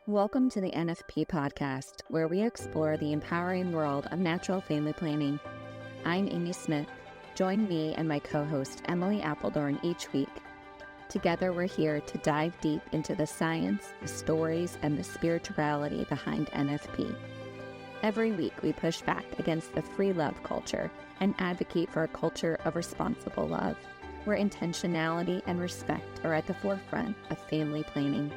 Welcome to the NFP Podcast, where we explore the empowering world of natural family planning. I'm Amy Smith. Join me and my co-host Emily Appledorn each week. Together, we're here to dive deep into the science, the stories, and the spirituality behind NFP. Every week, we push back against the free love culture and advocate for a culture of responsible love, where intentionality and respect are at the forefront of family planning.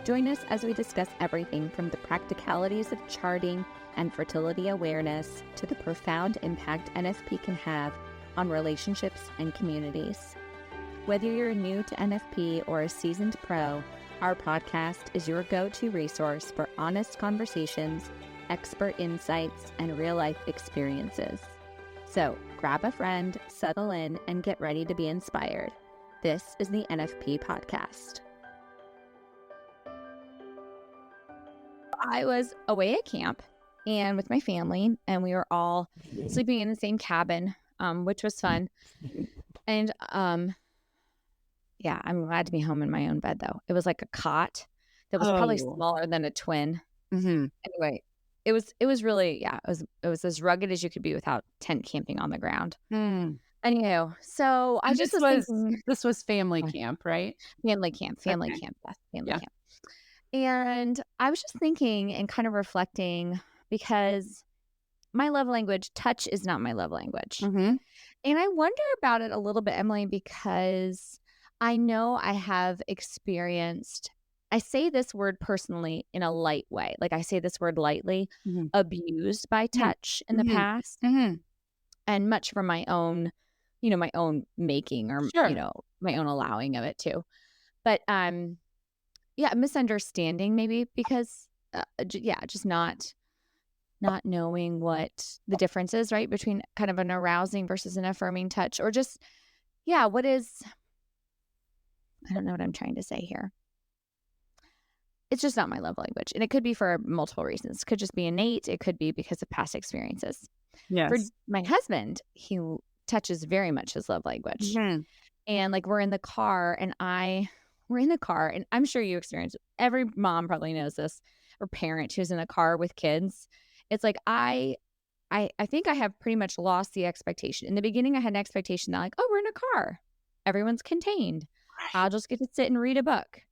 Join us as we discuss everything from the practicalities of charting and fertility awareness to the profound impact NFP can have on relationships and communities. Whether you're new to NFP or a seasoned pro, our podcast is your go-to resource for honest conversations, expert insights, and real-life experiences. So grab a friend, settle in, and get ready to be inspired. This is the NFP Podcast. I was away at camp and with my family, and we were all sleeping in the same cabin, which was fun. And yeah, I'm glad to be home in my own bed, though. It was like a cot that was probably smaller than a twin. Mm-hmm. Anyway, it was really, it was as rugged as you could be without tent camping on the ground. Anyhow, so I just was thinking, this was family camp, right? Family camp, yes, family camp. And I was just thinking and kind of reflecting, because my love language, touch, is not my love language. Mm-hmm. And I wonder about it a little bit, Emily, because I know I have experienced, I say this word personally in a light way. Like I say this word lightly, abused by touch in the past, and much from my own, my own making or, my own allowing of it too. But, misunderstanding maybe because, just not knowing what the difference is, right, between kind of an arousing versus an affirming touch, or just, what is, I don't know what I'm trying to say here. It's just not my love language. And it could be for multiple reasons. It could just be innate. It could be because of past experiences. Yes. For my husband, he touches very much his love language. Mm-hmm. And like we're in the car and I'm sure you experience it. Every mom probably knows this, or parent who's in a car with kids. It's like I think I have pretty much lost the expectation. In the beginning, I had an expectation that like, oh, we're in a car. Everyone's contained. I'll just get to sit and read a book.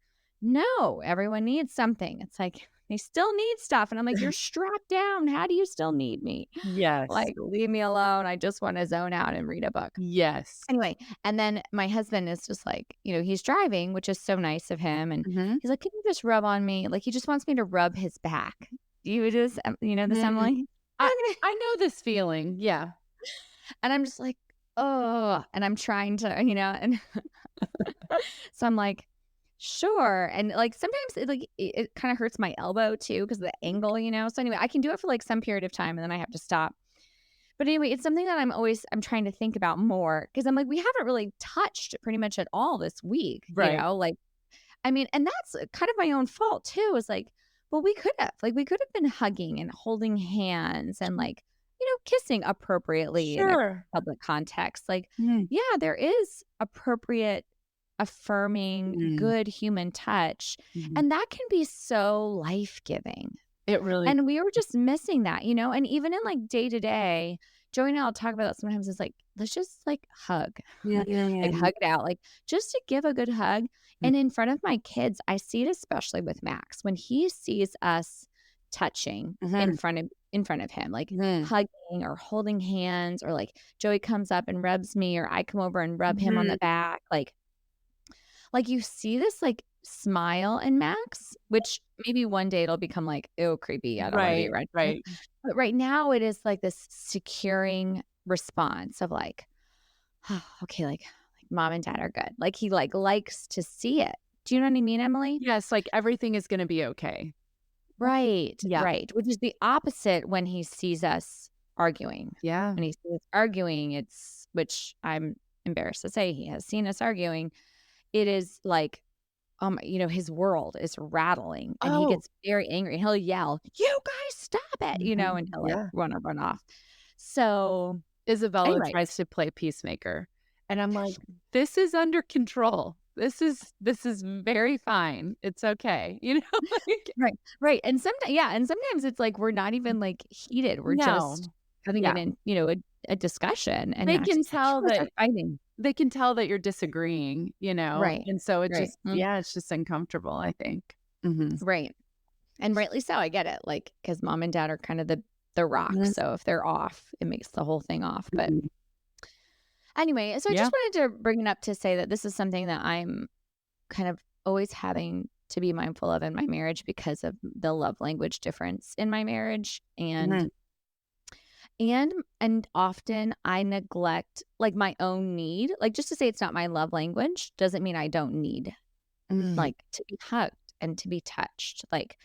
No, everyone needs something. It's like they still need stuff. And I'm like, you're strapped down. How do you still need me? Yes. Like, leave me alone. I just want to zone out and read a book. Yes. Anyway, and then my husband is just like, he's driving, which is so nice of him. And he's like, can you just rub on me? Like, he just wants me to rub his back. Do you this, this, Emily? I know this feeling. Yeah. And I'm just like, oh, and I'm trying to, and so I'm like, sure. And like sometimes it kind of hurts my elbow too because of the angle, So anyway, I can do it for like some period of time and then I have to stop. But anyway, it's something that I'm trying to think about more because I'm like, we haven't really touched pretty much at all this week, right? And that's kind of my own fault too. Is like, well, we could have been hugging and holding hands and like, kissing appropriately in a public context. Like, there is appropriate, affirming, good human touch. And that can be so life-giving. It really, and we were just missing that, and even in like day to day, Joey and I'll talk about that sometimes. It's like, let's just like hug, like hug it out, like just to give a good hug. And in front of my kids, I see it especially with Max when he sees us touching in front of him, like hugging or holding hands, or like Joey comes up and rubs me, or I come over and rub him on the back, like you see this like smile in Max, which maybe one day it'll become like, ew, creepy. I don't want to be right. But right now it is like this securing response of like, oh, okay, like mom and dad are good. Like he like likes to see it. Do you know what I mean, Emily? Yes, like everything is going to be okay. Right. Yeah. Right. Which is the opposite when he sees us arguing. Yeah. When he sees us arguing, which I'm embarrassed to say he has seen us arguing. It is like, his world is rattling and he gets very angry and he'll yell, you guys stop it, and he'll like run off. So Isabella tries to play peacemaker and I'm like, this is under control. this is very fine. It's okay. Like, Right. And sometimes it's like we're not even like heated. We're no. just having Yeah. a discussion, and They not can just tell we're that start fighting. they can tell that you're disagreeing, Right. and so it Right. just, yeah, it's just uncomfortable, I think. Mm-hmm. Right. And rightly so. I get it. Like, because mom and dad are kind of the rock. So if they're off, it makes the whole thing off. But anyway, so I Yeah. just wanted to bring it up to say that this is something that I'm kind of always having to be mindful of in my marriage because of the love language difference in my marriage. And often I neglect like my own need. Like, just to say it's not my love language doesn't mean I don't need like to be hugged and to be touched. Like,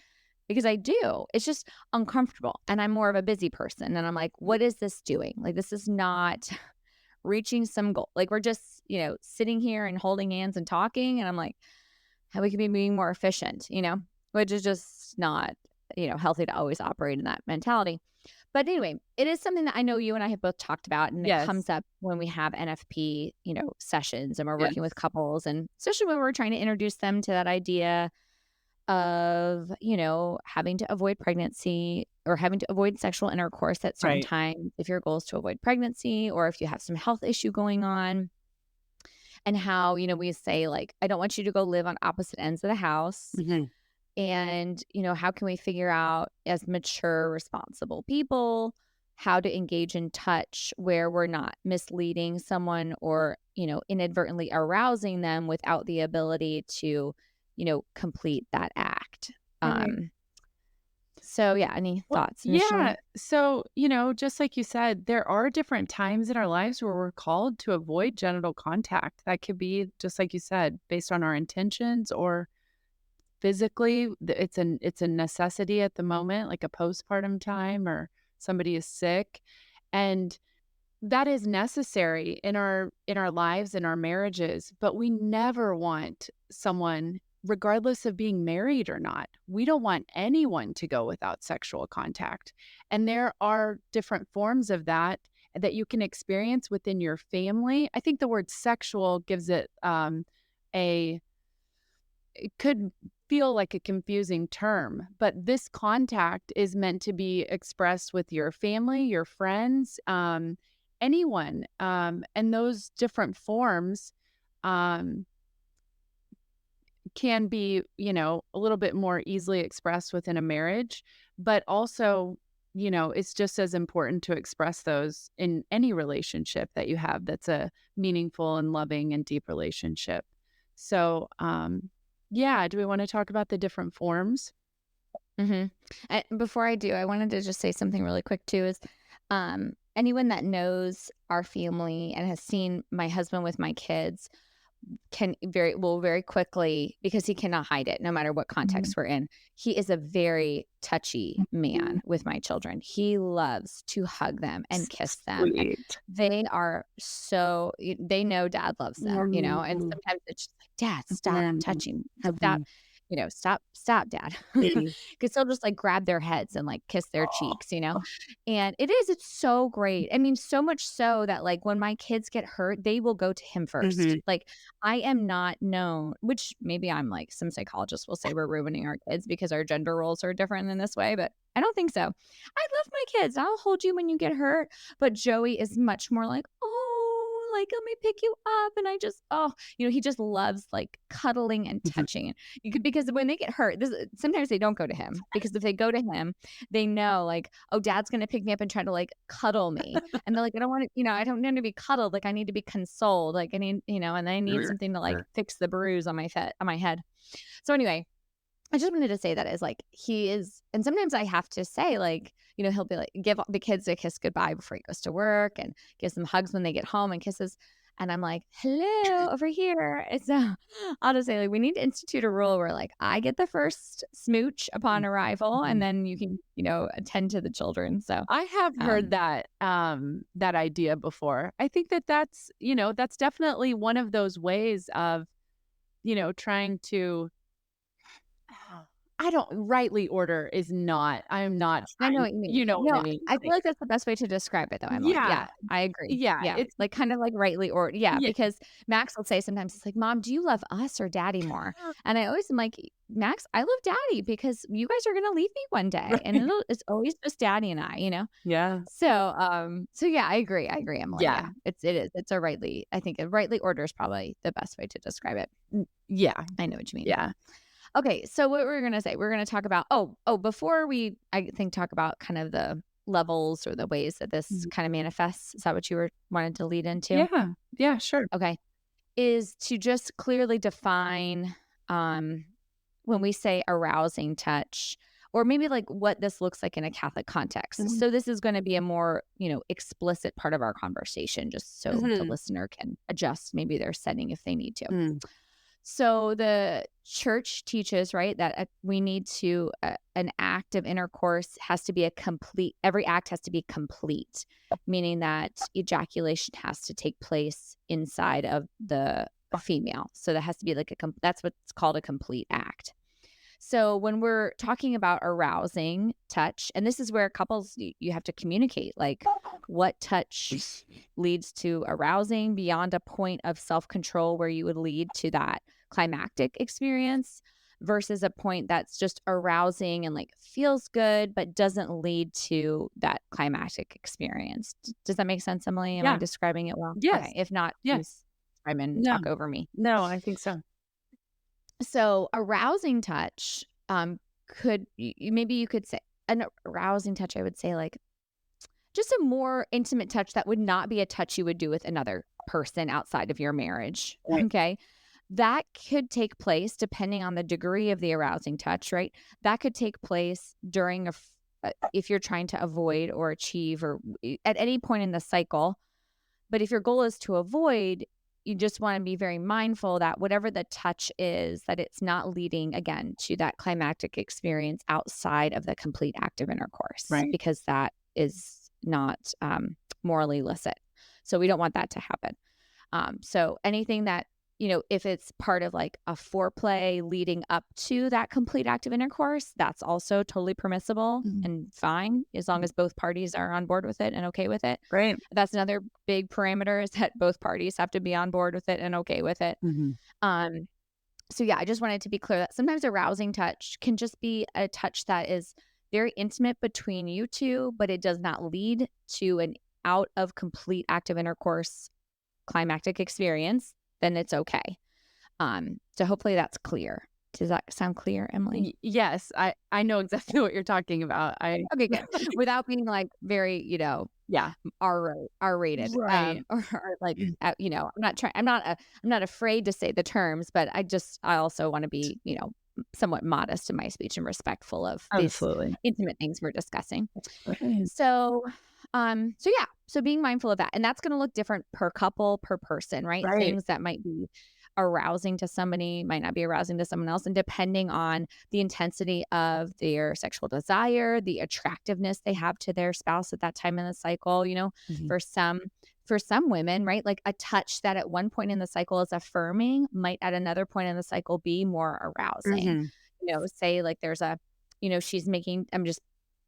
because I do. It's just uncomfortable. And I'm more of a busy person. And I'm like, what is this doing? Like, this is not reaching some goal. Like, we're just, sitting here and holding hands and talking. And I'm like, how we can be being more efficient, which is just not, healthy to always operate in that mentality. But anyway, it is something that I know you and I have both talked about, and Yes. it comes up when we have NFP, sessions, and we're Yes. working with couples, and especially when we're trying to introduce them to that idea of, having to avoid pregnancy or having to avoid sexual intercourse at certain Right. times if your goal is to avoid pregnancy or if you have some health issue going on. And how, we say, like, I don't want you to go live on opposite ends of the house. And, how can we figure out as mature, responsible people how to engage in touch where we're not misleading someone or, inadvertently arousing them without the ability to, complete that act. Right. So, yeah, any thoughts initially? Yeah. So, just like you said, there are different times in our lives where we're called to avoid genital contact. That could be, just like you said, based on our intentions or physically. It's a necessity at the moment, like a postpartum time or somebody is sick. And that is necessary in our lives, in our marriages, but we never want someone, regardless of being married or not, we don't want anyone to go without sexual contact. And there are different forms of that you can experience within your family. I think the word sexual gives it it could feel like a confusing term, but this contact is meant to be expressed with your family, your friends, anyone. And those different forms can be, a little bit more easily expressed within a marriage, but also, it's just as important to express those in any relationship that you have that's a meaningful and loving and deep relationship. So, yeah, do we want to talk about the different forms? And before I do, I wanted to just say something really quick too is anyone that knows our family and has seen my husband with my kids will very quickly, because he cannot hide it no matter what context we're in. He is a very touchy man with my children. He loves to hug them and kiss them. And they are they know dad loves them, and sometimes it's just like, dad, stop touching, stop dad. Because he'll just like grab their heads and like kiss their cheeks, and it's so great. I mean, so much so that like when my kids get hurt, they will go to him first. Like, I am not known, which maybe I'm like, some psychologists will say we're ruining our kids because our gender roles are different in this way, but I don't think so. I love my kids. I'll hold you when you get hurt. But Joey is much more like, oh, like, let me pick you up. And I just, he just loves like cuddling and touching. Because when they get hurt, sometimes they don't go to him, because if they go to him, they know like, oh, dad's going to pick me up and try to like cuddle me. And they're like, I don't want to, I don't need to be cuddled. Like, I need to be consoled. Like, I need, and I need something to like fix the bruise on my head. So anyway, I just wanted to say that as like, he is, and sometimes I have to say like, he'll be like, give the kids a kiss goodbye before he goes to work and gives them hugs when they get home and kisses. And I'm like, hello, over here. And so I'll just say, like, we need to institute a rule where like I get the first smooch upon arrival, and then you can, attend to the children. So I have heard that idea before. I think that's, that's definitely one of those ways of, trying to I don't rightly order is not, I'm not I know trying, what you mean. you know what I No, mean? I feel like that's the best way to describe it though, Emily. Yeah. Yeah, I agree. Yeah. Yeah, It's, like kind of like rightly or yeah, yeah. because Max will say sometimes it's like, "Mom, do you love us or Daddy more?" And I always am like, "Max, I love Daddy because you guys are gonna leave me one day, and Right. it's always just Daddy and I, you know." Yeah. So yeah, I agree, Emily. Yeah. Yeah, it's a rightly. I think a rightly order is probably the best way to describe it. Yeah. I know what you mean. Yeah. Okay, so what we're gonna say, we're gonna talk about before we I think talk about kind of the levels or the ways that this kind of manifests. Is that what you were wanted to lead into? Yeah. Yeah, sure. Okay. Is to just clearly define when we say arousing touch, or maybe like what this looks like in a Catholic context. So this is going to be a more, explicit part of our conversation, just so the listener can adjust maybe their setting if they need to. So the church teaches, right, that we need to, an act of intercourse has to be every act has to be complete, meaning that ejaculation has to take place inside of the female. So that has to be like that's what's called a complete act. So when we're talking about arousing touch, and this is where couples, you have to communicate, like what touch leads to arousing beyond a point of self-control where you would lead to that climactic experience versus a point that's just arousing and like feels good, but doesn't lead to that climactic experience. Does that make sense, Emily? Am I describing it well? Yes. Okay. If not, Yes. please chime in and No. talk over me. No, I think so. So arousing touch maybe you could say an arousing touch, I would say like just a more intimate touch that would not be a touch you would do with another person outside of your marriage. Right. Okay. That could take place depending on the degree of the arousing touch, right? That could take place during if you're trying to avoid or achieve or at any point in the cycle. But if your goal is to avoid, you just want to be very mindful that whatever the touch is, that it's not leading again to that climactic experience outside of the complete act of intercourse, Right. because that is not morally illicit. So we don't want that to happen. So anything that, if it's part of like a foreplay leading up to that complete act of intercourse, that's also totally permissible and fine as long as both parties are on board with it and okay with it. Right. That's another big parameter, is that both parties have to be on board with it and okay with it. So yeah, I just wanted to be clear that sometimes arousing touch can just be a touch that is very intimate between you two, but it does not lead to an out of complete act of intercourse climactic experience. Then it's okay. So hopefully that's clear. Does that sound clear, Emily? Yes, I know exactly what you're talking about. Okay, good. Without being like very, R-rated, Right. or like, I'm not afraid to say the terms, but I also want to be, somewhat modest in my speech and respectful of these intimate things we're discussing. So being mindful of that, and that's going to look different per couple, per person, right? Things that might be arousing to somebody might not be arousing to someone else, and depending on the intensity of their sexual desire, the attractiveness they have to their spouse at that time in the cycle, for some women, right? Like a touch that at one point in the cycle is affirming might at another point in the cycle be more arousing. Say like there's she's making, I'm just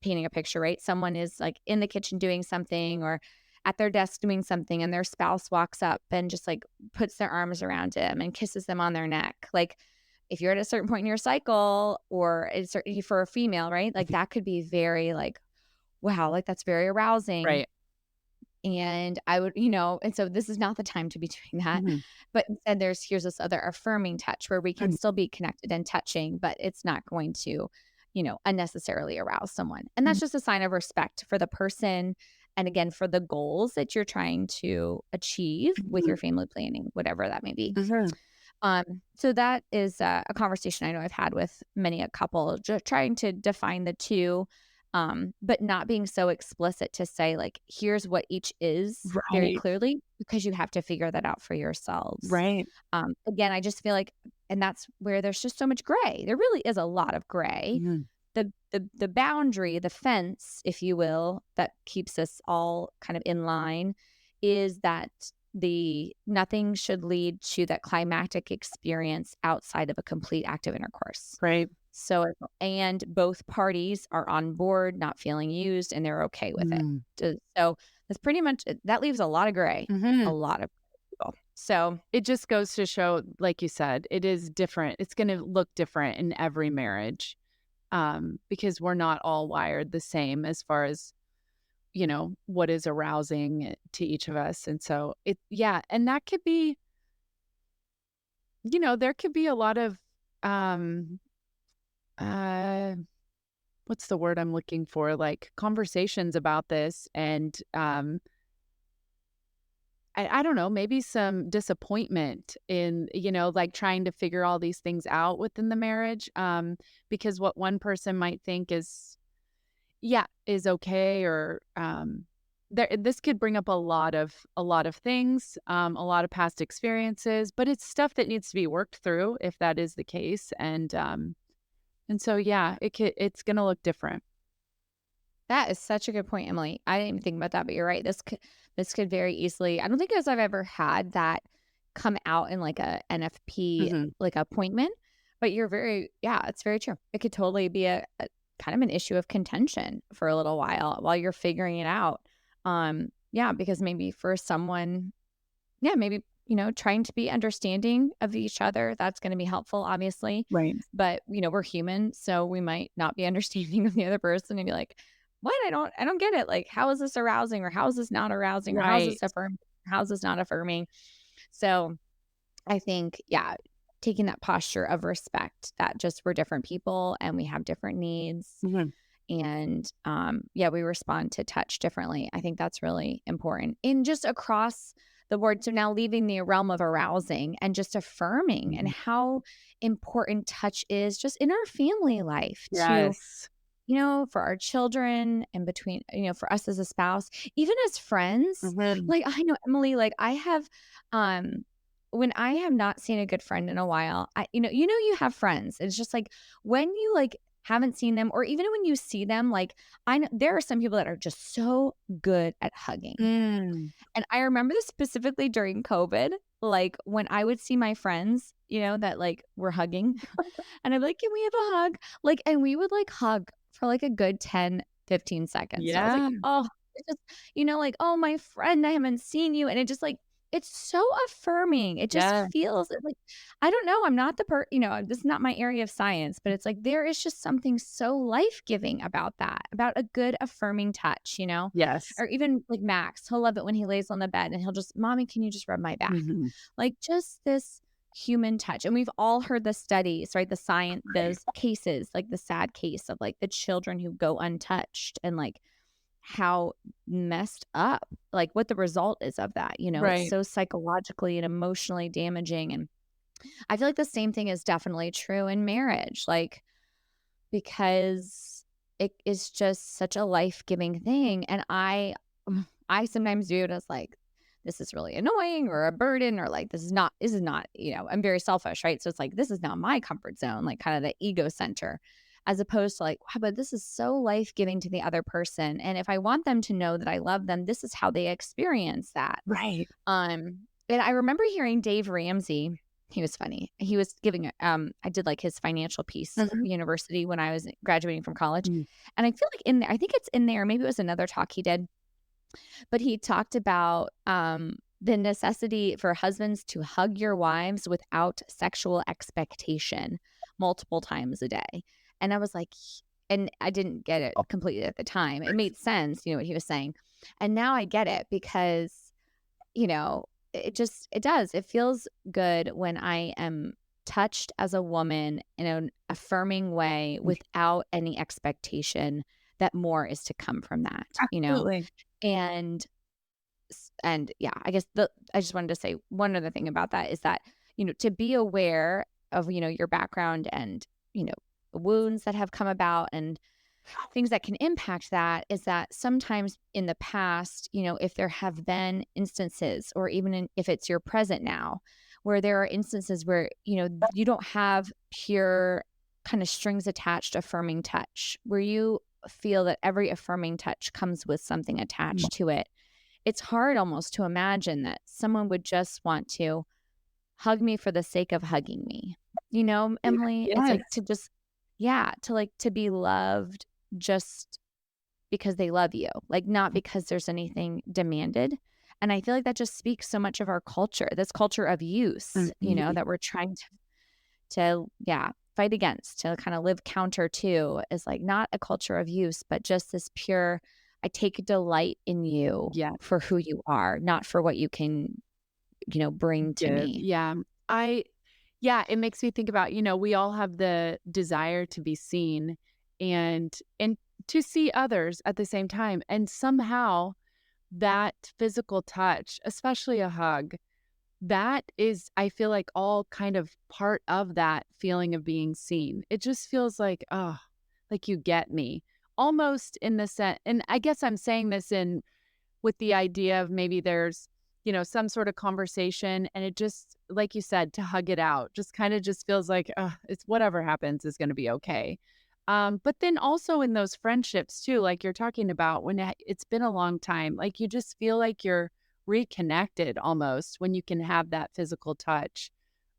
painting a picture, right? Someone is like in the kitchen doing something or at their desk doing something, and their spouse walks up and just like puts their arms around him and kisses them on their neck. Like if you're at a certain point in your cycle, or for a female, right? Like that could be very like, wow, like that's very arousing. Right. And I would, and so this is not the time to be doing that. But instead here's this other affirming touch where we can still be connected and touching, but it's not going to, unnecessarily arouse someone. And that's just a sign of respect for the person. And again, for the goals that you're trying to achieve with your family planning, whatever that may be. So that is a conversation I know I've had with many a couple, just trying to define the two, but not being so explicit to say like, here's what each is very clearly, because you have to figure that out for yourselves. Right. Again, I just feel like, and that's where there's just so much gray. There really is a lot of gray. The boundary, the fence, if you will, that keeps us all kind of in line is that nothing should lead to that climactic experience outside of a complete act of intercourse. Right. And both parties are on board, not feeling used, and they're okay with it. So that's pretty much, that leaves a lot of gray, a lot of people. So it just goes to show, like you said, it is different. It's going to look different in every marriage, because we're not all wired the same as far as, what is arousing to each of us. And so and that could be, there could be a lot of, what's the word I'm looking for? Like conversations about this, and I don't know, maybe some disappointment in, like trying to figure all these things out within the marriage, because what one person might think is okay, or this could bring up a lot of things, a lot of past experiences, but it's stuff that needs to be worked through if that is the case, and so it's going to look different. that is such a good point, Emily. I didn't even think about that, but you're right. This could very easily, I don't think I've ever had that come out in like a NFP like appointment, but it's very true. It could totally be a kind of an issue of contention for a little while you're figuring it out. Because maybe for someone, maybe, trying to be understanding of each other, that's going to be helpful, obviously. Right. But, we're human, so we might not be understanding of the other person and be like, what? I don't get it. Like, how is this arousing, or how is this not arousing, or how is this affirming, how is this not affirming? So I think, taking that posture of respect, that just we're different people and we have different needs. And we respond to touch differently. I think that's really important. And just across the board, so now leaving the realm of arousing and just affirming and how important touch is just in our family life to, for our children, and between, for us as a spouse, even as friends. Like, I know, Emily, like I have, when I have not seen a good friend in a while, you have friends. It's just like when you like haven't seen them, or even when you see them, like I know there are some people that are just so good at hugging. And I remember this specifically during COVID, like when I would see my friends, that like were hugging and I'm like, can we have a hug? Like, and we would like hug for like a good 10, 15 seconds. So I was like, oh, it's just, like, oh, my friend, I haven't seen you. And it just like, it's so affirming. It just feels like, I don't know, I'm not this is not my area of science, but it's like, there is just something so life-giving about that, about a good affirming touch, Yes. Or even like Max, he'll love it when he lays on the bed and he'll just, Mommy, can you just rub my back? Like just this human touch. And we've all heard the studies, right? The science, those cases, like the sad case of like the children who go untouched, and like how messed up, like what the result is of that, It's so psychologically and emotionally damaging. And I feel like the same thing is definitely true in marriage, like, because it is just such a life-giving thing. And I sometimes view it as like, this is really annoying or a burden, or like, this is not, I'm very selfish, right? So it's like, this is not my comfort zone, like kind of the ego center, as opposed to like, wow, but this is so life-giving to the other person. And if I want them to know that I love them, this is how they experience that. Right. And I remember hearing Dave Ramsey. He was funny. He was giving, I did like his financial piece at university when I was graduating from college. And I feel like in there, I think it's in there, maybe it was another talk he did, but he talked about the necessity for husbands to hug your wives without sexual expectation multiple times a day. And I was like, and I didn't get it completely at the time. It made sense, what he was saying. And now I get it, because, it does. It feels good when I am touched as a woman in an affirming way without any expectation that more is to come from that, Absolutely. And I guess I just wanted to say one other thing about that is that, to be aware of, your background and, wounds that have come about and things that can impact that, is that sometimes in the past, if there have been instances, or even if it's your present now, where there are instances where, you don't have pure kind of strings attached affirming touch, where you feel that every affirming touch comes with something attached to it. It's hard almost to imagine that someone would just want to hug me for the sake of hugging me. Emily, It's like to just, to be loved just because they love you, like not because there's anything demanded. And I feel like that just speaks so much of our culture, this culture of use, that we're trying to fight against, to kind of live counter to, is like not a culture of use, but just this pure, I take delight in you for who you are, not for what you can, bring to me. Yeah. It makes me think about, we all have the desire to be seen and to see others at the same time. And somehow that physical touch, especially a hug, that is, I feel like, all kind of part of that feeling of being seen. It just feels like, oh, like you get me, almost in the sense. And I guess I'm saying this with the idea of maybe there's, some sort of conversation, and it just, like you said, to hug it out, just kind of just feels like, it's whatever happens is going to be okay. But then also in those friendships too, like you're talking about, when it's been a long time, like you just feel like you're reconnected almost when you can have that physical touch,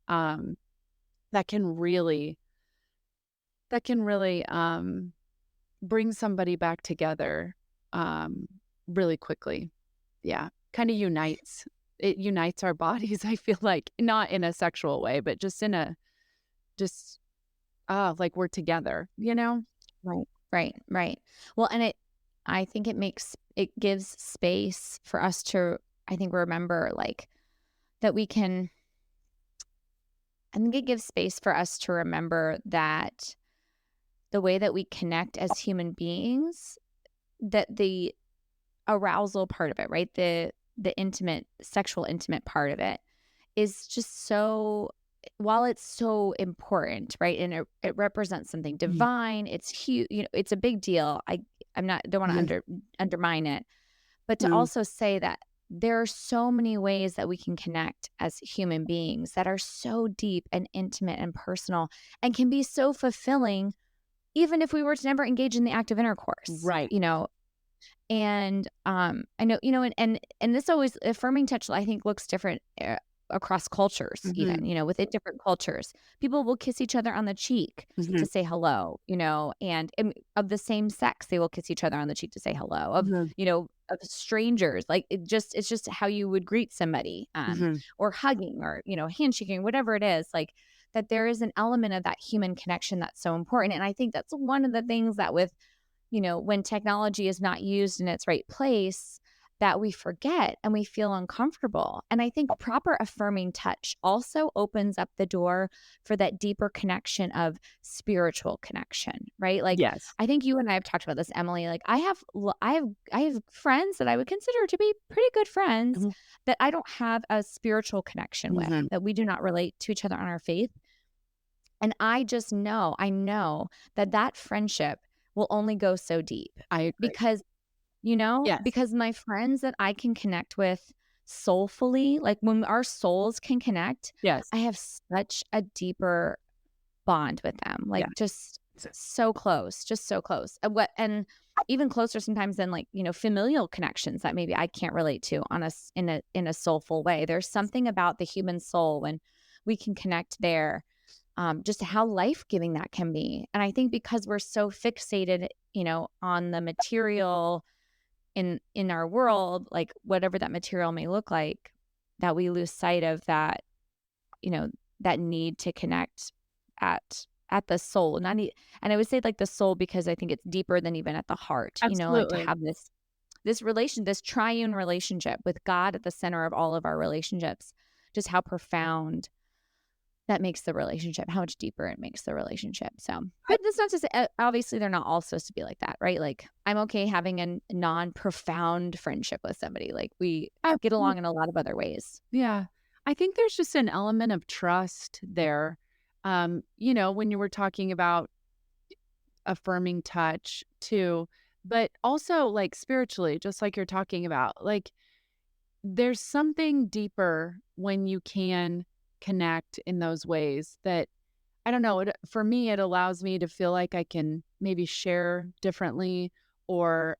that can really bring somebody back together, really quickly. Yeah. Kind of unites our bodies. I feel like, not in a sexual way, but just in a, like we're together, Right. Well, and I think it gives space for us to, I think, remember like that I think it gives space for us to remember that the way that we connect as human beings, that the arousal part of it, right? The sexual intimate part of it is just so, while it's so important, right? And it represents something divine. It's huge, it's a big deal. Don't want to undermine it, but to also say that there are so many ways that we can connect as human beings that are so deep and intimate and personal and can be so fulfilling, even if we were to never engage in the act of intercourse. Right. And I know, and this always, affirming touch, I think, looks different across cultures, even, within different cultures. People will kiss each other on the cheek to say hello, and of the same sex, they will kiss each other on the cheek to say hello. Of strangers, like it's just how you would greet somebody, or hugging, or, handshaking, whatever it is, like that there is an element of that human connection that's so important. And I think that's one of the things that when technology is not used in its right place, that we forget and we feel uncomfortable. And I think proper affirming touch also opens up the door for that deeper connection of spiritual connection, right? Like, yes. I think you and I have talked about this, Emily. Like, I have friends that I would consider to be pretty good friends that I don't have a spiritual connection with, that we do not relate to each other on our faith. And I know that friendship will only go so deep. I agree. Because, because my friends that I can connect with soulfully, like when our souls can connect, I have such a deeper bond with them, like just so close, and even closer sometimes than like, familial connections that maybe I can't relate to in a soulful way. There's something about the human soul when we can connect there. Just how life-giving that can be. And I think because we're so fixated, on the material in our world, like whatever that material may look like, that we lose sight of that, that need to connect at the soul. And I would say like the soul, because I think it's deeper than even at the heart, like to have this triune relationship with God at the center of all of our relationships, just how profound that makes the relationship, how much deeper it makes the relationship. So, but that's not to say, obviously they're not all supposed to be like that, right? Like, I'm okay having a non-profound friendship with somebody. Like, we get along in a lot of other ways. Yeah. I think there's just an element of trust there. When you were talking about affirming touch too, but also like spiritually, just like you're talking about, like there's something deeper when you can connect in those ways that, I don't know, for me, it allows me to feel like I can maybe share differently, or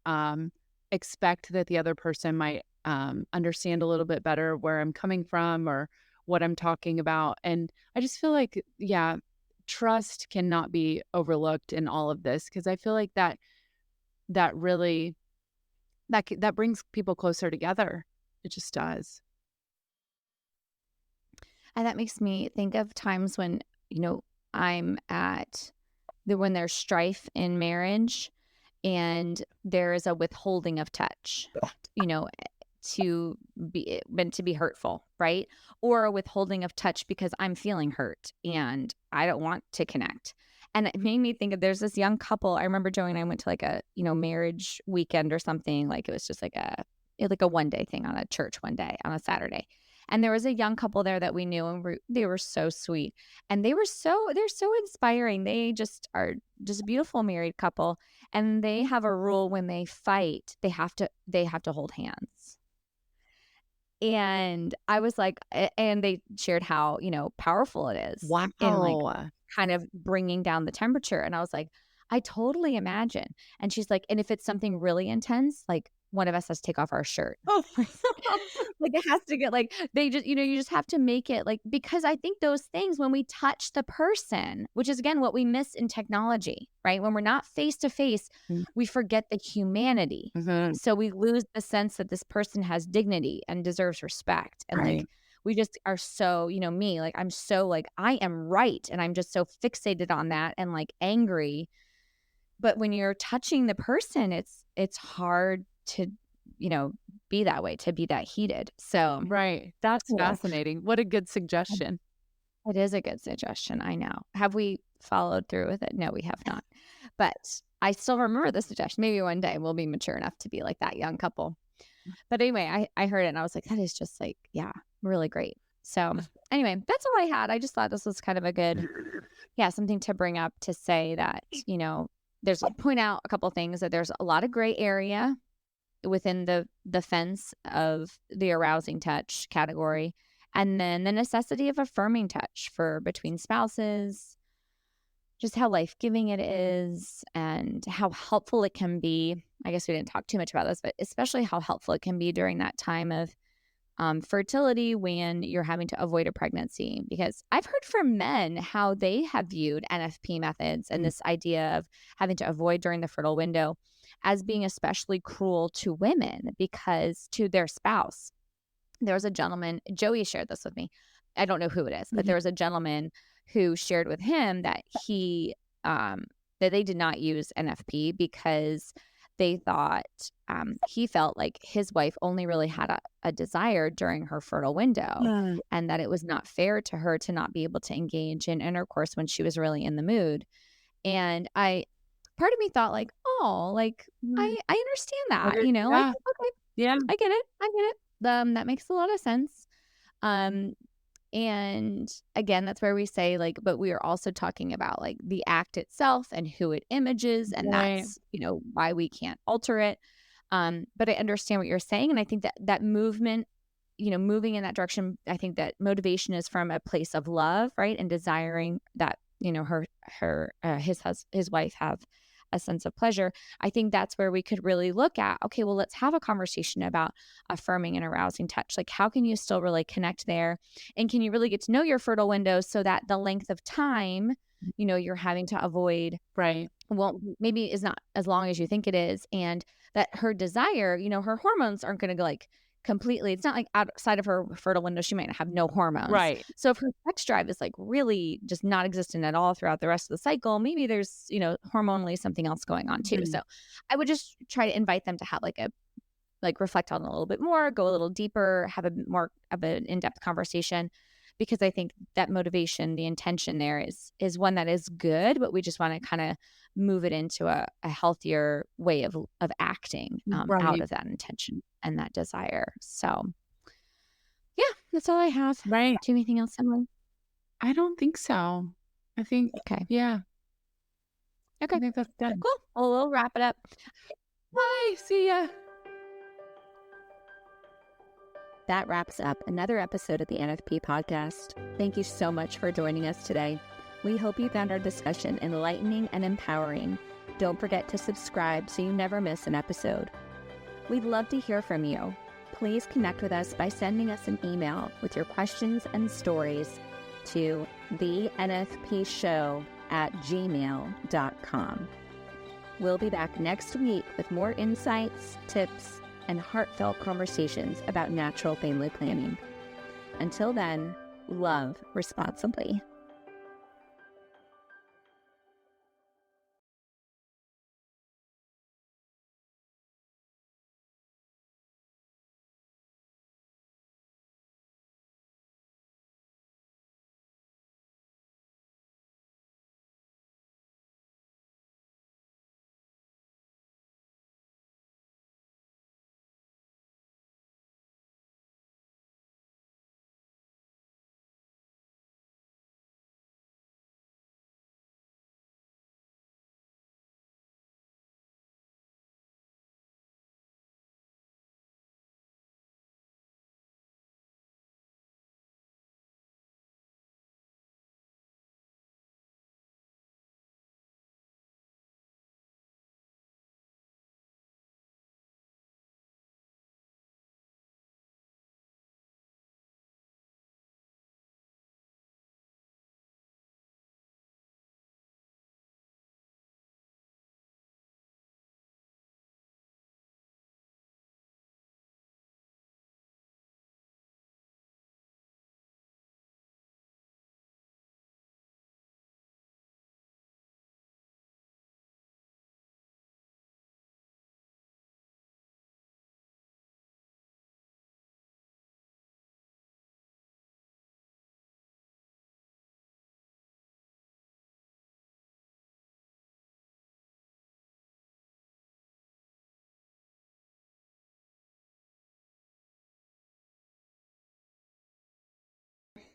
expect that the other person might understand a little bit better where I'm coming from or what I'm talking about. And I just feel like, trust cannot be overlooked in all of this, because I feel like that really that brings people closer together. It just does. And that makes me think of times when, I'm when there's strife in marriage and there is a withholding of touch, to be hurtful, right? Or a withholding of touch because I'm feeling hurt and I don't want to connect. And it made me think of, there's this young couple. I remember Joey and I went to like a, marriage weekend or something. Like it was just like a one day thing on a church one day on a Saturday. And there was a young couple there that we knew, and they were so sweet. And they're so inspiring. They just are just a beautiful married couple. And they have a rule: when they fight, they have to hold hands. And I was like, and they shared how, powerful it is. Wow. In like kind of bringing down the temperature. And I was like, I totally imagine. And she's like, and if it's something really intense, like one of us has to take off our shirt. Oh. Like it has to get like, they just, you just have to make it like, because I think those things, when we touch the person, which is again what we miss in technology, right? When we're not face to face, we forget the humanity. Mm-hmm. So we lose the sense that this person has dignity and deserves respect. And Right. like, we just are so, me, like, I'm so like, I am right. And I'm just so fixated on that and like angry. But when you're touching the person, it's hard to, be that way, to be that heated. So Right. That's fascinating. What a good suggestion. It is a good suggestion. I know. Have we followed through with it? No, we have not. But I still remember the suggestion. Maybe one day we'll be mature enough to be like that young couple. But anyway, I heard it and I was like, that is just like, yeah, really great. So anyway, that's all I had. I just thought this was kind of a good, something to bring up, to say that, point out a couple of things, that there's a lot of gray area within the fence of the arousing touch category. And then the necessity of affirming touch for between spouses, just how life-giving it is and how helpful it can be. I guess we didn't talk too much about this, but especially how helpful it can be during that time of fertility, when you're having to avoid a pregnancy. Because I've heard from men how they have viewed NFP methods and this idea of having to avoid during the fertile window as being especially cruel to women, because to their spouse. There was a gentleman, Joey shared this with me. I don't know who it is, but there was a gentleman who shared with him that that they did not use NFP because they thought, he felt like his wife only really had a desire during her fertile window, and that it was not fair to her to not be able to engage in intercourse when she was really in the mood. And part of me thought like, oh, like I understand that, like, okay, yeah, I get it. That makes a lot of sense. And again, that's where we say like, but we are also talking about like the act itself and who it images, and that's, why we can't alter it. But I understand what you're saying. And I think that movement, moving in that direction, I think that motivation is from a place of love, right? And desiring that, his wife have a sense of pleasure. I think that's where we could really look at, okay, well, let's have a conversation about affirming and arousing touch. Like, how can you still really connect there? And can you really get to know your fertile window so that the length of time, you're having to avoid, right, well, maybe is not as long as you think it is. And that her desire, her hormones aren't going to go like completely, it's not like outside of her fertile window, she might have no hormones. Right. So if her sex drive is like really just not existent at all throughout the rest of the cycle, maybe there's, hormonally something else going on too. So I would just try to invite them to have reflect on it a little bit more, go a little deeper, have a more of an in-depth conversation, because I think that motivation, the intention there is one that is good, but we just want to kind of move it into a healthier way of acting out of that intention and that desire. So yeah, that's all I have. Right. Do you have anything else, Emily? I don't think so. I think, okay. Yeah. Okay. I think that's done. Cool. Well, we'll wrap it up. Bye. See ya. That wraps up another episode of the NFP Podcast. Thank you so much for joining us today. We hope you found our discussion enlightening and empowering. Don't forget to subscribe so you never miss an episode. We'd love to hear from you. Please connect with us by sending us an email with your questions and stories to thenfpshow@gmail.com. We'll be back next week with more insights, tips, and heartfelt conversations about natural family planning. Until then, love responsibly.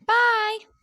Bye!